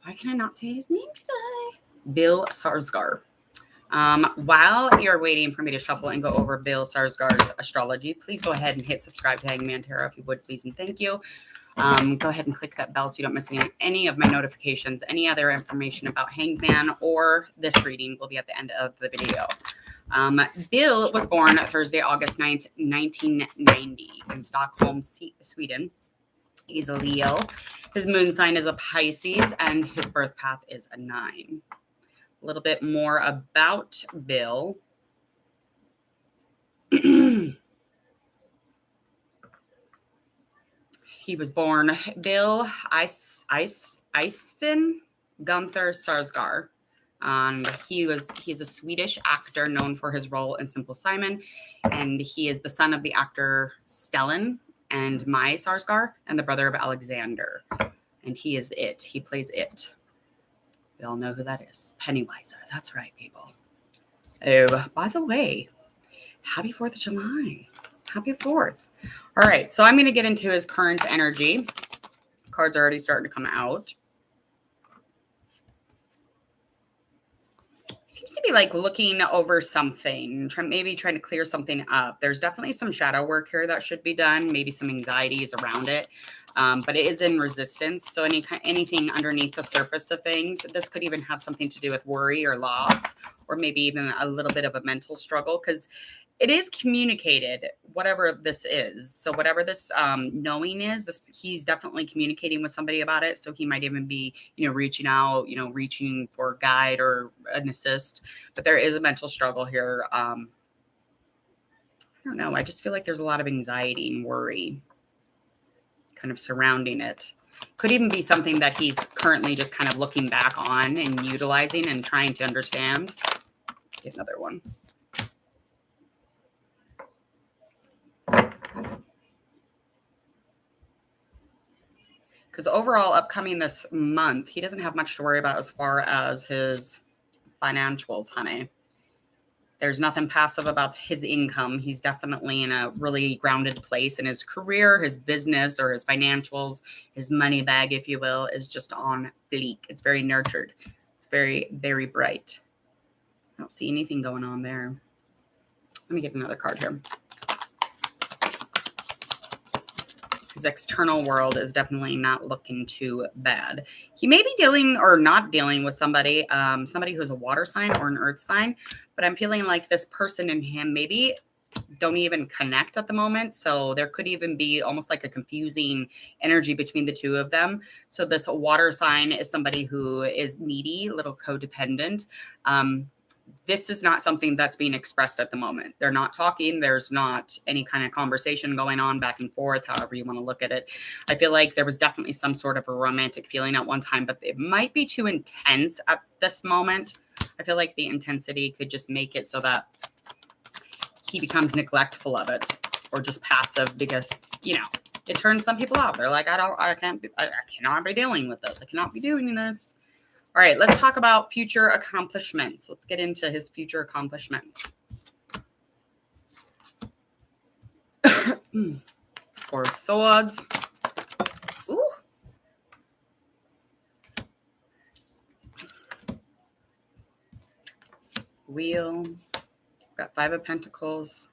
Why can I not say his name today? Bill Skarsgård. While you're waiting for me to shuffle and go over Bill Skarsgård's astrology, please go ahead and hit subscribe to Hangman Tarot if you would, please, and thank you. Go ahead and click that bell so you don't miss any of my notifications. Any other information about Hangman or this reading will be at the end of the video. Bill was born Thursday, August 9th, 1990 in Stockholm, Sweden. He's a Leo. His moon sign is a Pisces, and his birth path is a 9. A little bit more about Bill. He was born Bill Eisfinn Gunther Sarsgaard. He's a Swedish actor known for his role in Simple Simon, and he is the son of the actor Stellan and Mai Sarsgaard and the brother of Alexander. And he is it. He plays it. We all know who that is. Pennywiser. That's right, people. Oh, by the way, happy 4th of July. Happy 4th. All right, so I'm going to get into his current energy. Cards are already starting to come out. Seems to be like looking over something, maybe trying to clear something up. There's definitely some shadow work here that should be done. Maybe some anxieties around it, but it is in resistance. So anything underneath the surface of things, this could even have something to do with worry or loss, or maybe even a little bit of a mental struggle, because it is communicated, whatever this is. So whatever this knowing is, he's definitely communicating with somebody about it. So he might even be, reaching out, reaching for a guide or an assist. But there is a mental struggle here. I don't know. I just feel like there's a lot of anxiety and worry kind of surrounding it. Could even be something that he's currently just kind of looking back on and utilizing and trying to understand. Get another one. Because overall, upcoming this month, he doesn't have much to worry about as far as his financials, honey. There's nothing passive about his income. He's definitely in a really grounded place in his career, his business, or his financials. His money bag, if you will, is just on fleek. It's very nurtured. It's very, very bright. I don't see anything going on there. Let me get another card here. His external world is definitely not looking too bad. He may be dealing or not dealing with somebody who's a water sign or an earth sign, but I'm feeling like this person and him maybe don't even connect at the moment. So there could even be almost like a confusing energy between the two of them. So this water sign is somebody who is needy, a little codependent. This is not something that's being expressed at the moment. They're not talking. There's not any kind of conversation going on back and forth, however you want to look at it. I feel like there was definitely some sort of a romantic feeling at one time, but it might be too intense at this moment. I feel like the intensity could just make it so that he becomes neglectful of it or just passive because, it turns some people off. They're like, I cannot be dealing with this. I cannot be doing this. All right, let's talk about future accomplishments. Let's get into his future accomplishments. Four of Swords. Ooh. Wheel. Got 5 of Pentacles.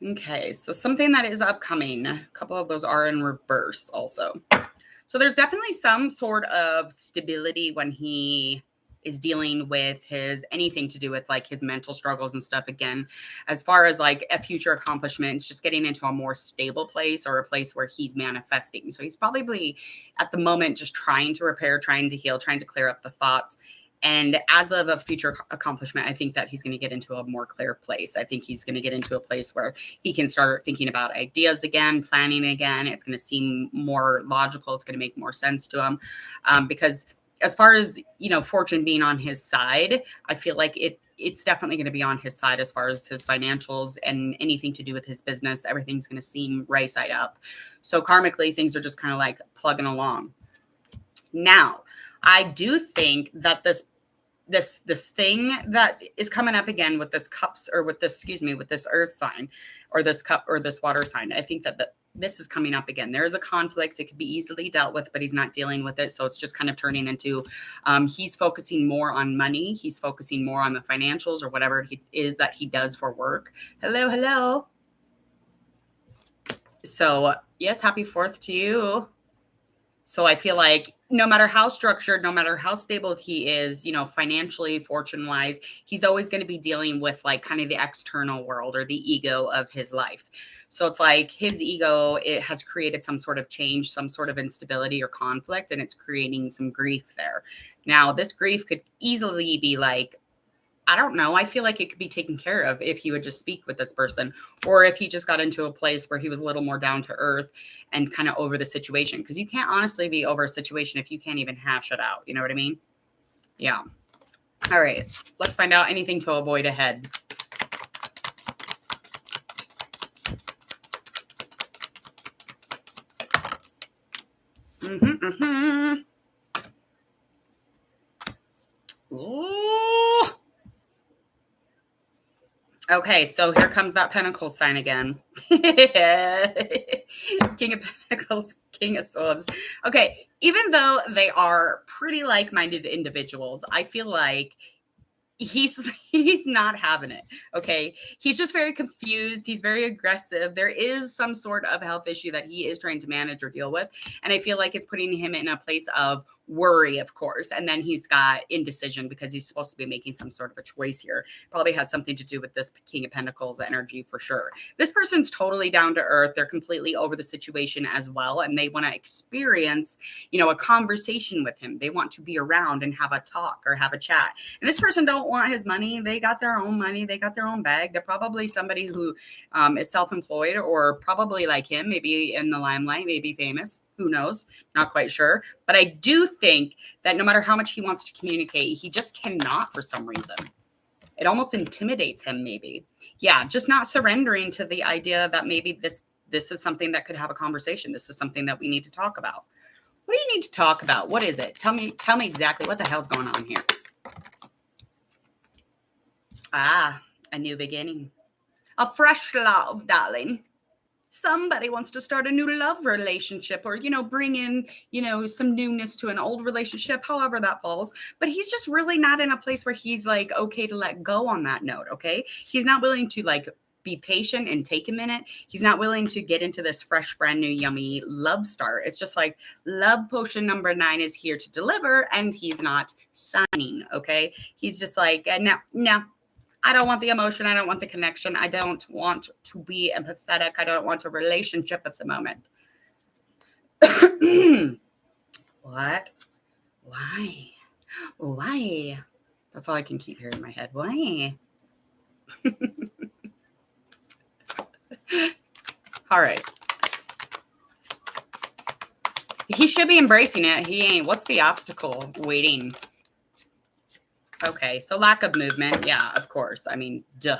Okay, so something that is upcoming. A couple of those are in reverse also. So there's definitely some sort of stability when he is dealing with anything to do with like his mental struggles and stuff. Again, as far as like a future accomplishment, it's just getting into a more stable place or a place where he's manifesting. So he's probably at the moment just trying to repair, trying to heal, trying to clear up the thoughts. And as of a future accomplishment, I think that he's going to get into a more clear place. I think he's going to get into a place where he can start thinking about ideas again, planning again. It's going to seem more logical. It's going to make more sense to him. Because as far as, fortune being on his side, I feel like it's definitely going to be on his side as far as his financials and anything to do with his business. Everything's going to seem right side up. So karmically, things are just kind of like plugging along. Now, I do think that this thing that is coming up again with this cups or with this earth sign or this cup or this water sign, I think that this is coming up again. There is a conflict. It could be easily dealt with, but he's not dealing with it. So it's just kind of turning into he's focusing more on money. He's focusing more on the financials or whatever it is that he does for work. Hello, hello. So yes, happy 4th to you. So I feel like no matter how structured, no matter how stable he is, you know, financially, fortune wise, he's always going to be dealing with like kind of the external world or the ego of his life. So it's like his ego, it has created some sort of change, some sort of instability or conflict, and it's creating some grief there. Now, this grief could easily be like, I don't know. I feel like it could be taken care of if he would just speak with this person, or if he just got into a place where he was a little more down to earth and kind of over the situation. Because you can't honestly be over a situation if you can't even hash it out. You know what I mean? Yeah. All right. Let's find out anything to avoid ahead. Ooh. Okay, so here comes that Pentacles sign again. King of Pentacles, King of Swords. Okay, even though they are pretty like-minded individuals, I feel like he's not having it. Okay, he's just very confused. He's very aggressive. There is some sort of health issue that he is trying to manage or deal with, and I feel like it's putting him in a place of worry, of course, and then he's got indecision because he's supposed to be making some sort of a choice here. Probably has something to do with this King of Pentacles energy for sure. This person's totally down to earth. They're completely over the situation as well, and they want to experience, you know, a conversation with him. They want to be around and have a talk or have a chat. And this person don't want his money. They got their own money. They got their own bag. They're probably somebody who is self-employed, or probably like him, maybe in the limelight, maybe famous. Who knows? Not quite sure. But I do think that no matter how much he wants to communicate, he just cannot for some reason. It almost intimidates him, maybe. Yeah, just not surrendering to the idea that maybe this is something that could have a conversation. This is something that we need to talk about. What do you need to talk about? What is it? Tell me exactly what the hell's going on here. Ah, a new beginning. A fresh love, darling. Somebody wants to start a new love relationship, or, you know, bring in, you know, some newness to an old relationship, however that falls. But he's just really not in a place where he's like, okay to let go on that note. Okay. He's not willing to like be patient and take a minute. He's not willing to get into this fresh, brand new, yummy love start. It's just like love potion number 9 is here to deliver, and he's not signing. Okay. He's just like, no. I don't want the emotion. I don't want the connection. I don't want to be empathetic. I don't want a relationship at the moment. What? Why? Why? That's all I can keep hearing in my head. Why? All right. He should be embracing it. He ain't. What's the obstacle? Waiting. Okay, so lack of movement. Yeah, of course. I mean, duh.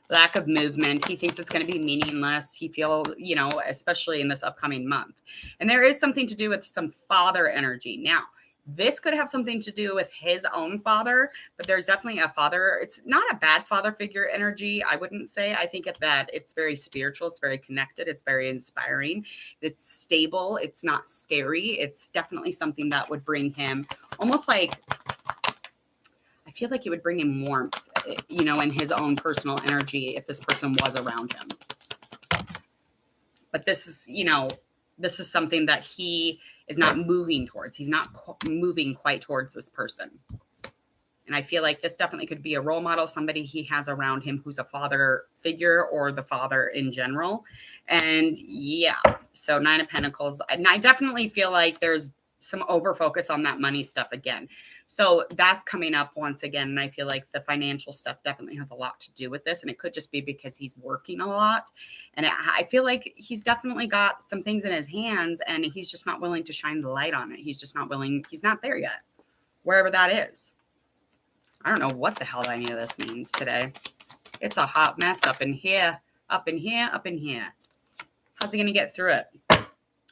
Lack of movement. He thinks it's going to be meaningless. He feels, you know, especially in this upcoming month. And there is something to do with some father energy. Now, this could have something to do with his own father, but there's definitely a father. It's not a bad father figure energy, I wouldn't say. I think that it's very spiritual. It's very connected. It's very inspiring. It's stable. It's not scary. It's definitely something that would bring him almost like, I feel like it would bring him warmth, you know, in his own personal energy if this person was around him. But this is, you know, this is something that he is not moving towards. He's not moving quite towards this person. And I feel like this definitely could be a role model, somebody he has around him who's a father figure or the father in general. And yeah, so 9 of Pentacles. And I definitely feel like there's some over focus on that money stuff again. So that's coming up once again. And I feel like the financial stuff definitely has a lot to do with this. And it could just be because he's working a lot. And I feel like he's definitely got some things in his hands, and he's just not willing to shine the light on it. He's just not willing. He's not there yet, wherever that is. I don't know what the hell any of this means today. It's a hot mess up in here, up in here, up in here. How's he going to get through it?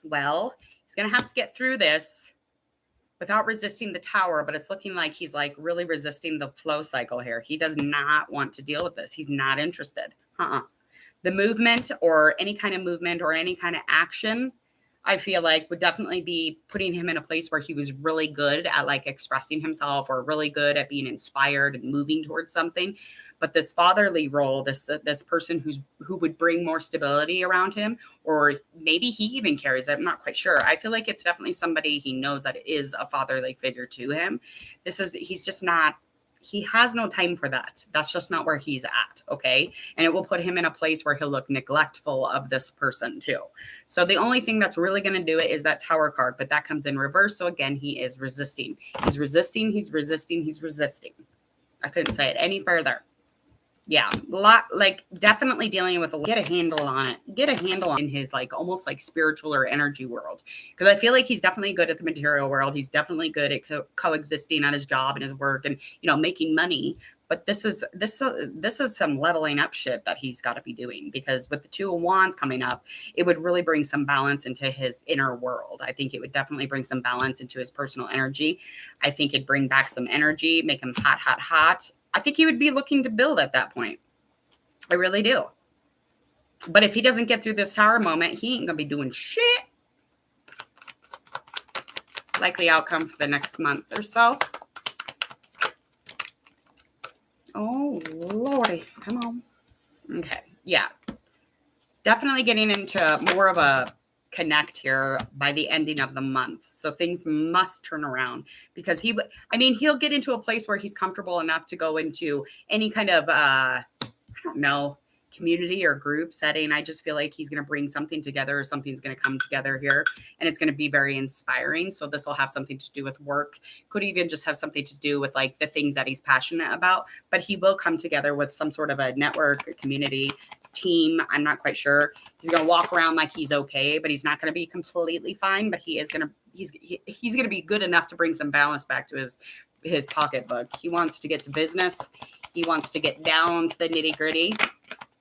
Well, he's going to have to get through this without resisting the Tower, but it's looking like he's like really resisting the flow cycle here. He does not want to deal with this. He's not interested. the movement or any kind of action, I feel like would definitely be putting him in a place where he was really good at like expressing himself or really good at being inspired and moving towards something. But this fatherly role, this person who would bring more stability around him, or maybe he even carries it. I'm not quite sure. I feel like it's definitely somebody he knows that is a fatherly figure to him. He's just not. He has no time for that. That's just not where he's at. Okay. And it will put him in a place where he'll look neglectful of this person too. So the only thing that's really going to do it is that Tower card, but that comes in reverse. So again, he is resisting. He's resisting. He's resisting. He's resisting. I couldn't say it any further. Yeah, definitely dealing with get a handle on it. Get a handle on in his like almost like spiritual or energy world, because I feel like he's definitely good at the material world. He's definitely good at coexisting at his job and his work and making money. But this is some leveling up shit that he's got to be doing, because with the Two of Wands coming up, it would really bring some balance into his inner world. I think it would definitely bring some balance into his personal energy. I think it'd bring back some energy, make him hot, hot, hot. I think he would be looking to build at that point. I really do. But if he doesn't get through this Tower moment, he ain't going to be doing shit. Likely outcome for the next month or so. Oh, Lordy. Come on. Okay. Yeah. Definitely getting into more of a connect here by the ending of the month. So things must turn around, because he'll get into a place where he's comfortable enough to go into any kind of, I don't know, community or group setting. I just feel like he's going to bring something together, or something's going to come together here, and it's going to be very inspiring. So this will have something to do with work. Could even just have something to do with like the things that he's passionate about, but he will come together with some sort of a network, a community, team. I'm not quite sure. He's going to walk around like he's okay, but he's not going to be completely fine, but he's going to be good enough to bring some balance back to his pocketbook. He wants to get to business. He wants to get down to the nitty gritty.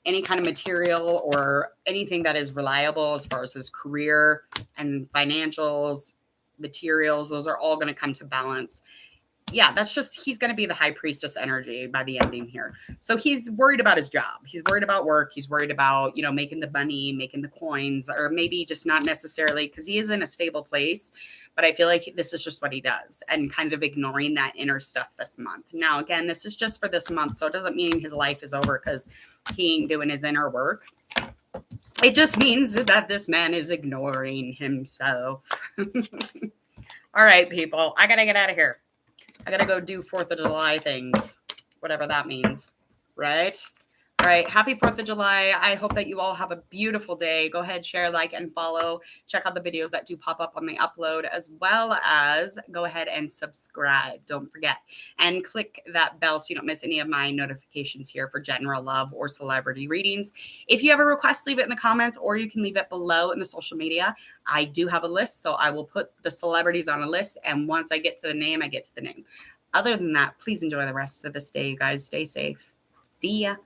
Any kind of material or anything that is reliable as far as his career and financials, materials, those are all going to come to balance. Yeah, he's going to be the high priestess energy by the ending here. So he's worried about his job. He's worried about work. He's worried about, making the money, making the coins, or maybe just not necessarily, because he is in a stable place. But I feel like this is just what he does, and kind of ignoring that inner stuff this month. Now, again, this is just for this month. So it doesn't mean his life is over because he ain't doing his inner work. It just means that this man is ignoring himself. All right, people, I got to get out of here. I got to go do 4th of July things, whatever that means, right? All right. Happy 4th of July. I hope that you all have a beautiful day. Go ahead, share, like, and follow. Check out the videos that do pop up on the upload, as well as go ahead and subscribe. Don't forget. And click that bell so you don't miss any of my notifications here for general love or celebrity readings. If you have a request, leave it in the comments, or you can leave it below in the social media. I do have a list, so I will put the celebrities on a list. And once I get to the name, I get to the name. Other than that, please enjoy the rest of this day, you guys. Stay safe. See ya.